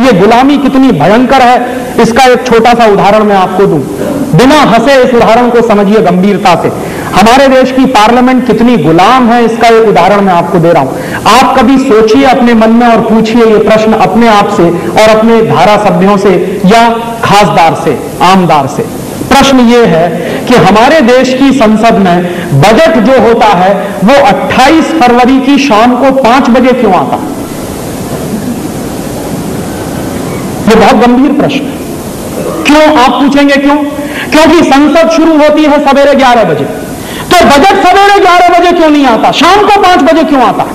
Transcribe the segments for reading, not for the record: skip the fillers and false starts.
ये गुलामी कितनी भयंकर है, इसका एक छोटा सा उदाहरण मैं आपको दूं। बिना हंसे इस उदाहरण को समझिए गंभीरता से। हमारे देश की पार्लियामेंट कितनी गुलाम है, इसका एक उदाहरण मैं आपको दे रहा हूं। आप कभी सोचिए अपने मन में और पूछिए ये प्रश्न अपने आप से और अपने धारा सभ्यों से या खासदार से, आमदार से। प्रश्न ये है कि हमारे देश की संसद में बजट जो होता है वो 28 फरवरी की शाम को 5 बजे क्यों आता? ये बहुत गंभीर प्रश्न है। क्यों, आप पूछेंगे क्यों? क्योंकि संसद शुरू होती है सवेरे 11 बजे, तो बजट सवेरे 11 बजे क्यों नहीं आता, शाम को 5 बजे क्यों आता?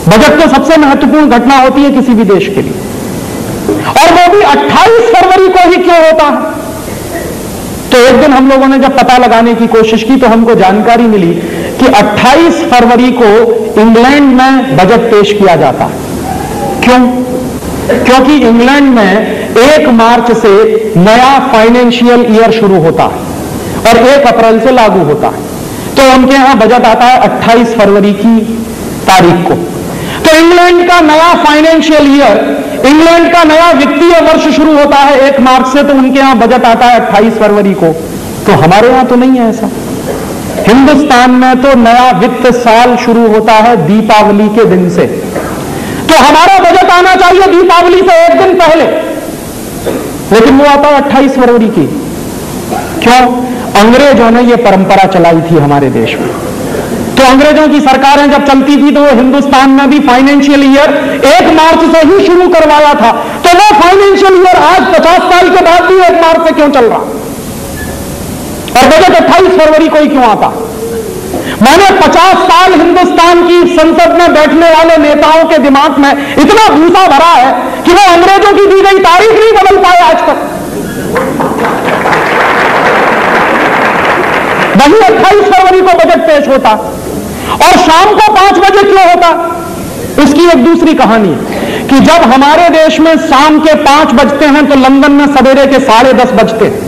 बजट तो सबसे महत्वपूर्ण घटना होती है किसी भी देश के लिए, और वो भी 28 फरवरी को ही क्यों होता है? तो एक दिन हम लोगों ने जब पता लगाने की कोशिश की तो हमको जानकारी मिली कि 28 फरवरी को इंग्लैंड में बजट पेश किया जाता है। क्यों? क्योंकि इंग्लैंड में 1 मार्च से नया फाइनेंशियल ईयर शुरू होता है और 1 अप्रैल से लागू होता है। तो उनके यहां बजट आता है 28 फरवरी की तारीख को। तो इंग्लैंड का नया फाइनेंशियल ईयर, इंग्लैंड का नया वित्तीय वर्ष शुरू होता है 1 मार्च से, तो उनके यहां बजट आता है 28 फरवरी को। तो हमारे यहां तो नहीं है ऐसा। हिंदुस्तान में तो नया वित्त साल शुरू होता है दीपावली के दिन से, तो हमारा बजट आना चाहिए दीपावली से 1 दिन पहले, लेकिन वो आता है 28 फरवरी की। क्यों? अंग्रेजों ने ये परंपरा चलाई थी हमारे देश में। तो अंग्रेजों की सरकारें जब चलती थी तो वो हिंदुस्तान में भी फाइनेंशियल ईयर 1 मार्च से ही शुरू करवाया था। तो वो फाइनेंशियल ईयर आज 50 साल के बाद भी 1 मार्च से क्यों चल रहा, और बजट 28 फरवरी को ही क्यों आता? मैंने 50 साल हिंदुस्तान की संसद में बैठने वाले नेताओं के दिमाग में इतना भूसा भरा है कि वो अंग्रेजों की दी गई तारीख नहीं बदल पाए आज तक। वही 28 फरवरी को बजट पेश होता और शाम को 5 बजे क्यों होता? उसकी एक दूसरी कहानी है कि जब हमारे देश में शाम के 5 बजते हैं तो लंदन में सवेरे के 10:30 बजते हैं।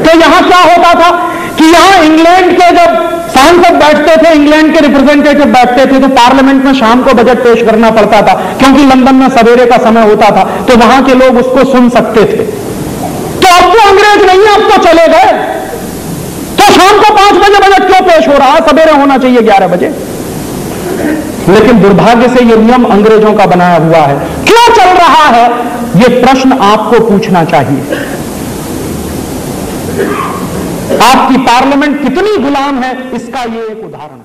तो यहां क्या होता था कि यहां इंग्लैंड के जब सांसद बैठते थे, इंग्लैंड के रिप्रेजेंटेटिव बैठते थे, तो पार्लियामेंट में शाम को बजट पेश करना पड़ता था, क्योंकि लंदन में सवेरे का समय होता था, तो वहां के लोग उसको सुन सकते थे। तो अब तो अंग्रेज नहीं है, अब तो चले गए, तो शाम को 5 बजे बजट क्यों पेश हो रहा है? सवेरे होना चाहिए 11 बजे। लेकिन दुर्भाग्य से यह नियम अंग्रेजों का बनाया हुआ है। क्यों चल रहा है, यह प्रश्न आपको पूछना चाहिए। आपकी पार्लियामेंट कितनी गुलाम है, इसका यह एक उदाहरण है।